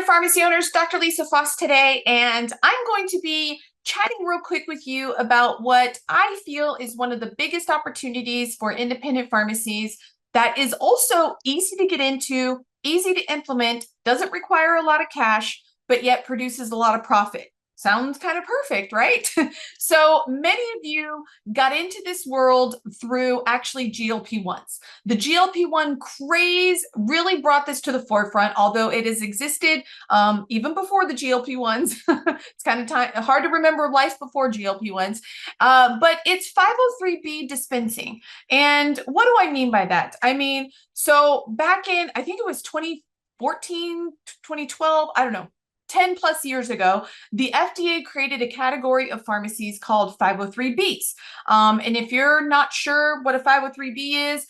pharmacy owners, Dr. Lisa Faast today, and I'm going to be chatting real quick with you about what I feel is one of the biggest opportunities for independent pharmacies that is also easy to get into, easy to implement, doesn't require a lot of cash, but yet produces a lot of profit. Sounds kind of perfect, right? So many of you got into this world through actually GLP-1s. The GLP-1 craze really brought this to the forefront, although it has existed even before the GLP-1s. It's kind of hard to remember life before GLP-1s, but it's 503B dispensing. And what do I mean by that? I mean, so back in, I think it was 2014, 2012, I don't know, 10 plus years ago, the FDA created a category of pharmacies called 503Bs. And if you're not sure what a 503B is,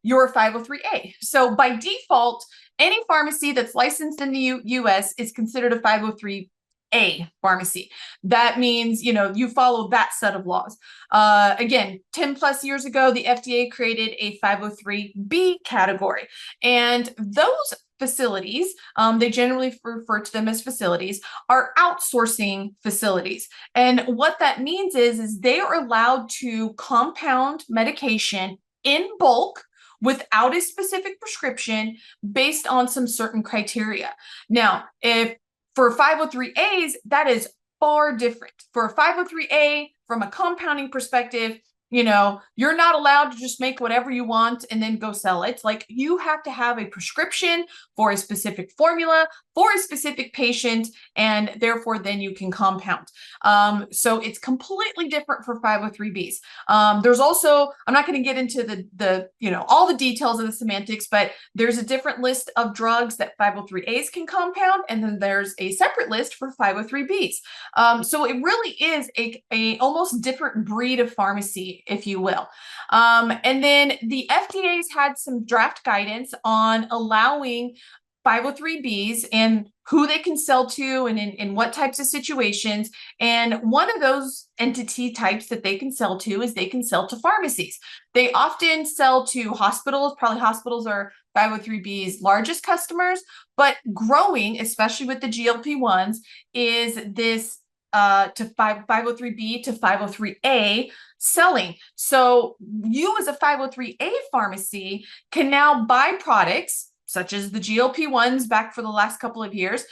you're a 503A. So by default, any pharmacy that's licensed in the US is considered a 503A pharmacy. That means, you follow that set of laws. Again, 10 plus years ago, the FDA created a 503B category. And those facilities, they generally refer to them as facilities, are outsourcing facilities. And what that means is they are allowed to compound medication in bulk without a specific prescription based on some certain criteria. Now, if for 503As, that is far different. For a 503A, from a compounding perspective, you're not allowed to just make whatever you want and then go sell it. Like, you have to have a prescription for a specific formula for a specific patient, and therefore then you can compound. So it's completely different for 503Bs. There's also, I'm not going to get into the all the details of the semantics, but there's a different list of drugs that 503As can compound, and then there's a separate list for 503Bs. So it really is a almost different breed of pharmacy, if you will. And then the FDA's had some draft guidance on allowing 503Bs and who they can sell to and in what types of situations. And one of those entity types that they can sell to is they can sell to pharmacies. They often sell to hospitals. Probably hospitals are 503B's largest customers, but growing, especially with the GLP-1s, is this to 503B to 503A selling. So you as a 503A pharmacy can now buy products such as the GLP-1s back for the last couple of years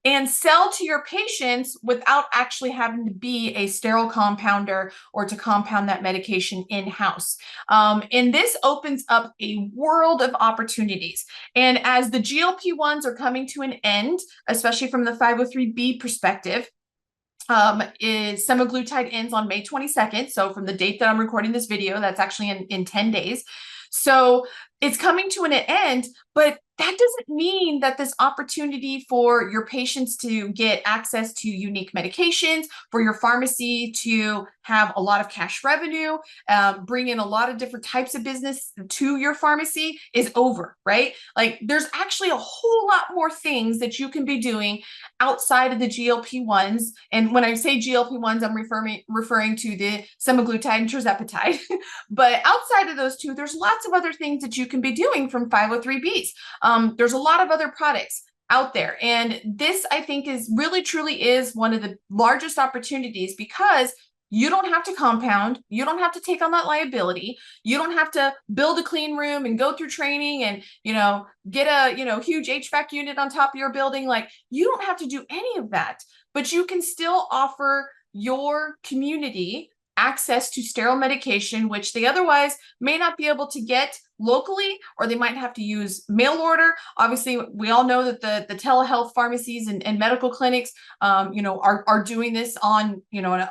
and sell to your patients without actually having to be a sterile compounder or to compound that medication in-house. And this opens up a world of opportunities. And as the GLP-1s are coming to an end, especially from the 503B perspective, is semaglutide ends on May 22nd. So from the date that I'm recording this video, that's actually in 10 days. So it's coming to an end, but that doesn't mean that this opportunity for your patients to get access to unique medications, for your pharmacy to have a lot of cash revenue, bring in a lot of different types of business to your pharmacy is over, right? Like, there's actually a whole lot more things that you can be doing outside of the GLP-1s. And when I say GLP-1s, I'm referring to the semaglutide and tirzepatide. But outside of those two, there's lots of other things that you can be doing from 503Bs. There's a lot of other products out there. And this, I think, is really, truly is one of the largest opportunities, because you don't have to compound. You don't have to take on that liability. You don't have to build a clean room and go through training and, get a, huge HVAC unit on top of your building. Like, you don't have to do any of that, but you can still offer your community access to sterile medication, which they otherwise may not be able to get locally, or they might have to use mail order. Obviously, we all know that the telehealth pharmacies and medical clinics, are doing this on,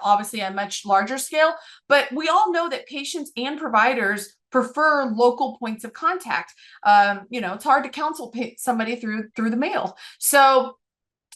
obviously a much larger scale. But we all know that patients and providers prefer local points of contact. It's hard to counsel somebody through the mail. So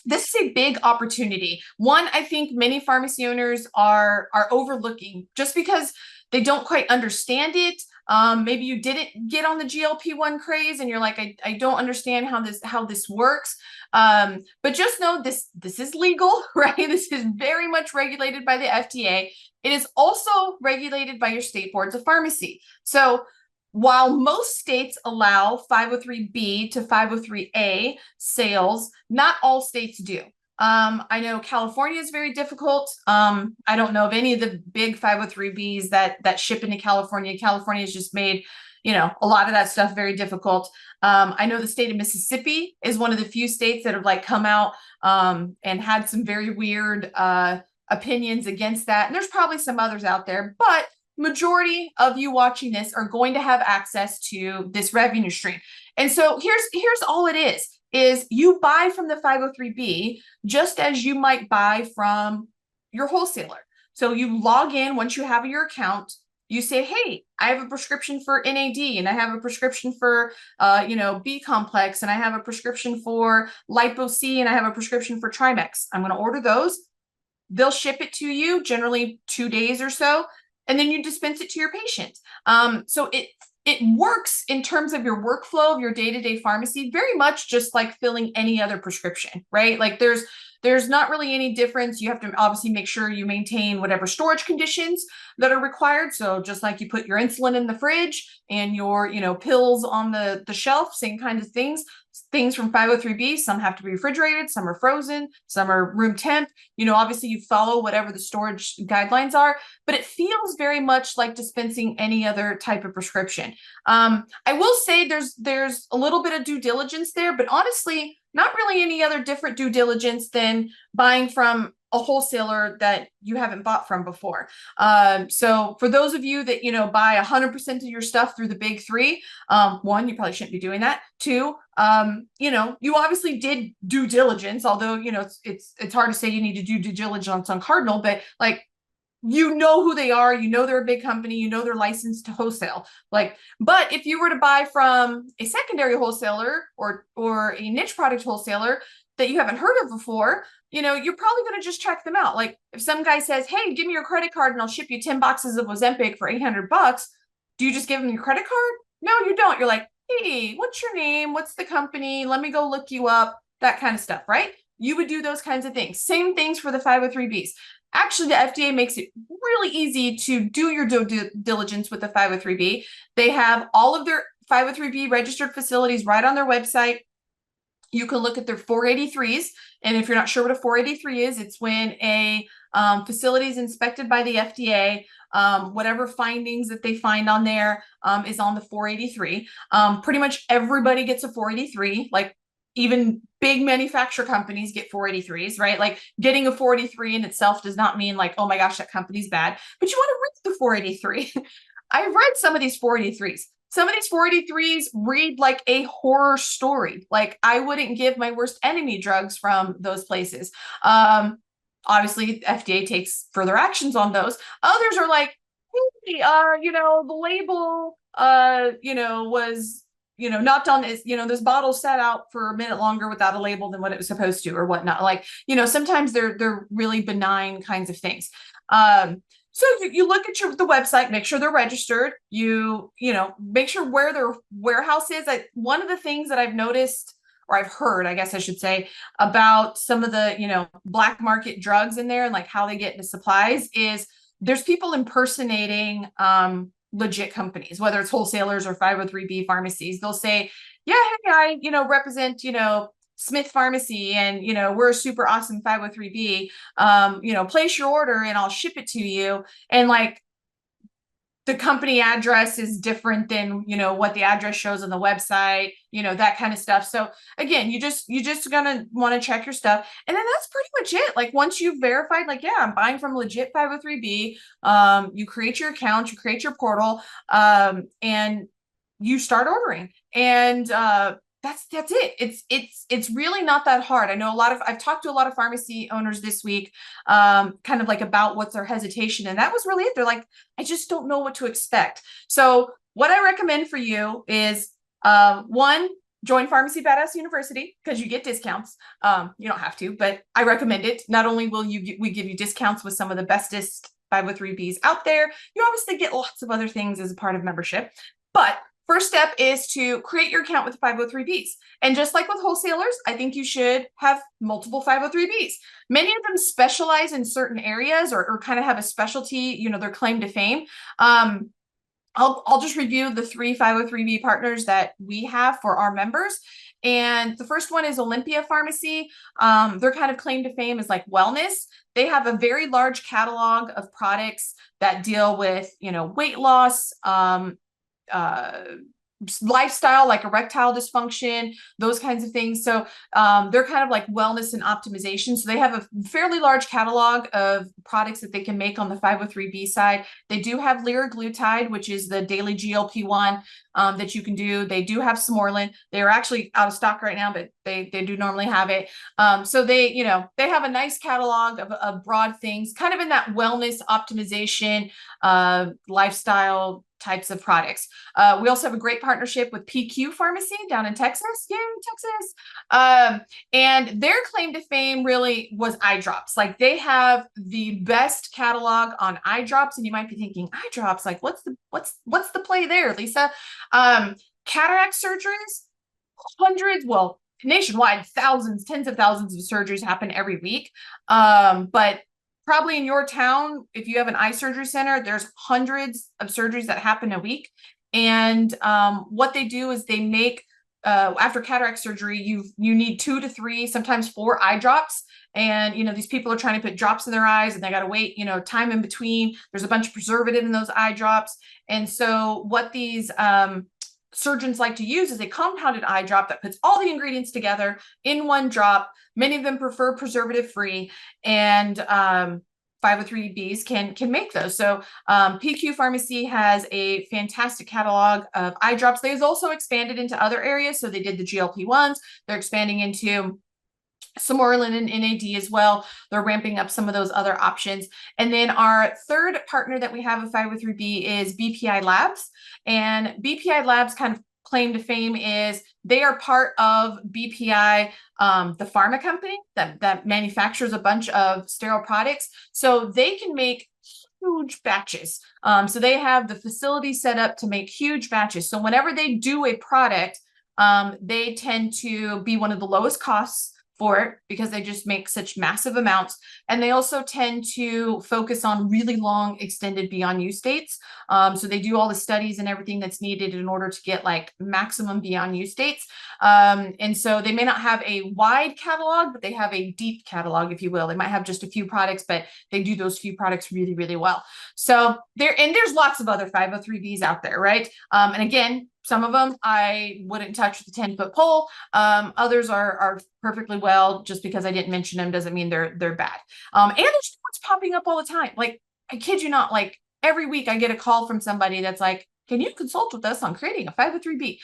this is a big opportunity. One, I think many pharmacy owners are overlooking just because they don't quite understand it. Maybe you didn't get on the GLP-1 craze and you're like, I don't understand how this works. But just know this is legal, right? This is very much regulated by the FDA. It is also regulated by your state boards of pharmacy. So while most states allow 503B to 503A sales, not all states do. I know California is very difficult. I don't know of any of the big 503Bs that ship into California. California has just made, a lot of that stuff very difficult. I know the state of Mississippi is one of the few states that have like come out and had some very weird opinions against that. And there's probably some others out there, but majority of you watching this are going to have access to this revenue stream. And so here's all it is you buy from the 503B just as you might buy from your wholesaler. So you log in once you have your account, you say, hey, I have a prescription for NAD and I have a prescription for, B complex, and I have a prescription for lipo C and I have a prescription for Trimex. I'm going to order those. They'll ship it to you, generally 2 days or so, and then you dispense it to your patient. So it works in terms of your workflow of your day-to-day pharmacy, very much just like filling any other prescription, right? Like there's not really any difference. You have to obviously make sure you maintain whatever storage conditions that are required. So just like you put your insulin in the fridge and your, pills on the shelf, same kind of things. Things from 503B, some have to be refrigerated, some are frozen, some are room temp. Obviously you follow whatever the storage guidelines are, but it feels very much like dispensing any other type of prescription. I will say there's a little bit of due diligence there, but honestly, not really any other different due diligence than buying from a wholesaler that you haven't bought from before. So for those of you that, buy 100% of your stuff through the big three, one, you probably shouldn't be doing that. Two, you obviously did due diligence, although, it's hard to say you need to do due diligence on Cardinal, but like, who they are, they're a big company, they're licensed to wholesale. But if you were to buy from a secondary wholesaler or a niche product wholesaler that you haven't heard of before, you're probably going to just check them out. Like if some guy says, hey, give me your credit card and I'll ship you 10 boxes of Ozempic for $800, do you just give them your credit card? No, you don't. You're like, hey, what's your name? What's the company? Let me go look you up, that kind of stuff, right? You would do those kinds of things. Same things for the 503Bs. Actually, the FDA makes it really easy to do your due diligence with the 503B. They have all of their 503B registered facilities right on their website. You can look at their 483s. And if you're not sure what a 483 is, it's when a facility is inspected by the FDA. Whatever findings that they find on there is on the 483. Pretty much everybody gets a 483. Like even big manufacturer companies get 483s, right? Like getting a 483 in itself does not mean like, oh my gosh, that company's bad, but you want to read the 483. I've read some of these 483s. Some of these 483s read like a horror story. Like I wouldn't give my worst enemy drugs from those places. Obviously, FDA takes further actions on those. Others are like, hey, the label, was, not on this, this bottle sat out for a minute longer without a label than what it was supposed to or whatnot. Like, sometimes they're really benign kinds of things. So you look at the website, make sure they're registered. You make sure where their warehouse is. One of the things that I've noticed, or I've heard, I guess I should say, about some of the, black market drugs in there and like how they get into supplies is there's people impersonating legit companies, whether it's wholesalers or 503B pharmacies. They'll say, yeah, hey, I, represent, Smith Pharmacy, and we're a super awesome 503B. Place your order and I'll ship it to you. And like the company address is different than what the address shows on the website, that kind of stuff. So again, you just gonna want to check your stuff, and then that's pretty much it. Like once you've verified, like, yeah, I'm buying from legit 503B, you create your account, you create your portal, and you start ordering, and that's it. It's really not that hard. I know I've talked to a lot of pharmacy owners this week, kind of like about what's their hesitation. And that was really it. They're like, I just don't know what to expect. So what I recommend for you is, one, join Pharmacy Badass University because you get discounts. You don't have to, but I recommend it. Not only will we give you discounts with some of the bestest 503Bs out there, you obviously get lots of other things as a part of membership. But first step is to create your account with 503Bs. And just like with wholesalers, I think you should have multiple 503Bs. Many of them specialize in certain areas or kind of have a specialty, their claim to fame. I'll just review the 503B partners that we have for our members. And the first one is Olympia Pharmacy. Their kind of claim to fame is like wellness. They have a very large catalog of products that deal with, weight loss, lifestyle, like erectile dysfunction, those kinds of things. So they're kind of like wellness and optimization. So they have a fairly large catalog of products that they can make on the 503B side. They do have liraglutide, which is the daily GLP-1 that you can do. They do have Smorlin. They are actually out of stock right now, but they do normally have it. So they have a nice catalog of broad things, kind of in that wellness optimization, lifestyle types of products. We also have a great partnership with PQ Pharmacy down in Texas. Yay, Texas. And their claim to fame really was eye drops. Like, they have the best catalog on eye drops. And you might be thinking, eye drops, like what's the play there, Lisa? Cataract surgeries, hundreds, well, nationwide, thousands, tens of thousands of surgeries happen every week. But probably in your town, if you have an eye surgery center, there's hundreds of surgeries that happen a week. And what they do is they make, after cataract surgery, you need 2 to 3, sometimes 4 eye drops. And, these people are trying to put drops in their eyes, and they got to wait, time in between. There's a bunch of preservative in those eye drops. And so what these surgeons like to use is a compounded eye drop that puts all the ingredients together in one drop. Many of them prefer preservative free, and 503Bs can make those. So PQ Pharmacy has a fantastic catalog of eye drops. They've also expanded into other areas. So they did the GLP-1s. They're expanding into Smorlin and NAD as well. They're ramping up some of those other options. And then our third partner that we have with 503B is BPI Labs. And BPI Labs kind of claim to fame is they are part of BPI, the pharma company that manufactures a bunch of sterile products. So they can make huge batches. So they have the facility set up to make huge batches. So whenever they do a product, they tend to be one of the lowest costs for it because they just make such massive amounts. And they also tend to focus on really long extended beyond use dates. So they do all the studies and everything that's needed in order to get like maximum beyond use dates. And so they may not have a wide catalog, but they have a deep catalog, if you will. They might have just a few products, but they do those few products really, really well. So there's lots of other 503Bs out there, right? And again, some of them I wouldn't touch with a 10-foot pole. Others are perfectly well. Just because I didn't mention them doesn't mean they're bad. And there's what's popping up all the time. Like, I kid you not, like every week I get a call from somebody that's like, can you consult with us on creating a 503B?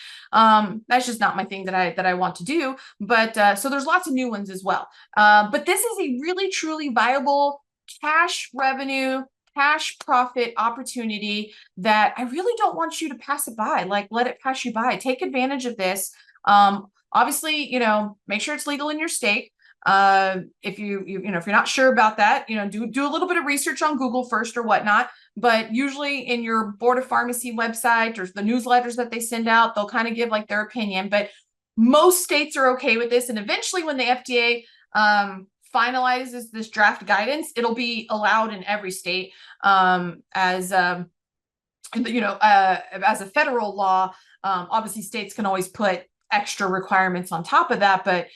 That's just not my thing that I want to do. But so there's lots of new ones as well. But this is a really, truly viable cash revenue, cash profit opportunity that I really don't want you to pass it by. Like, let it pass you by. Take advantage of this. Obviously, make sure it's legal in your state. If if you're not sure about that, do a little bit of research on Google first or whatnot. But usually in your Board of Pharmacy website or the newsletters that they send out, they'll kind of give like their opinion. But most states are okay with this. And eventually when the FDA finalizes this draft guidance, it'll be allowed in every state as a federal law. Obviously, states can always put extra requirements on top of that, but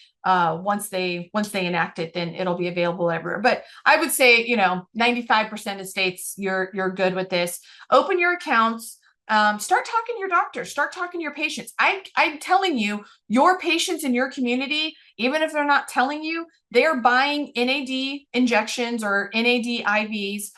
once they enact it, then it'll be available everywhere. But I would say 95% of states you're good with this. Open your accounts. Start talking to your doctor, start talking to your patients. I'm telling you, your patients in your community, even if they're not telling you, they're buying NAD injections or NAD IVs.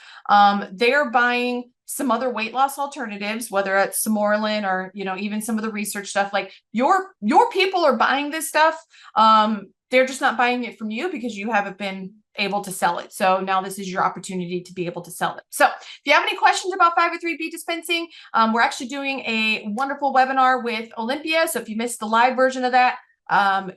They're buying some other weight loss alternatives, whether it's Smorlin or, even some of the research stuff. Like, your people are buying this stuff. They're just not buying it from you because you haven't been able to sell it. So now this is your opportunity to be able to sell it. So if you have any questions about 503B dispensing, we're actually doing a wonderful webinar with Olympia. So if you missed the live version of that,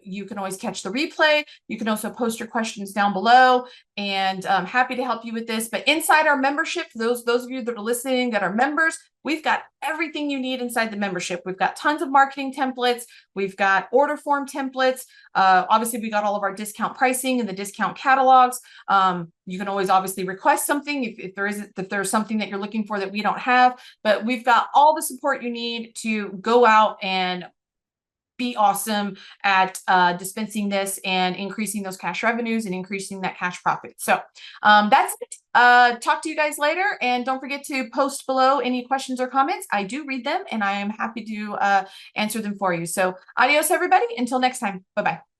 You can always catch the replay. You can also post your questions down below, and I'm happy to help you with this. But inside our membership, for those of you that are listening that are members, we've got everything you need inside the membership. We've got tons of marketing templates. We've got order form templates. Obviously, we got all of our discount pricing and the discount catalogs. You can always obviously request something if there's something that you're looking for that we don't have. But we've got all the support you need to go out and be awesome at dispensing this and increasing those cash revenues and increasing that cash profit. So that's it. Talk to you guys later. And don't forget to post below any questions or comments. I do read them and I am happy to answer them for you. So adios, everybody. Until next time. Bye-bye.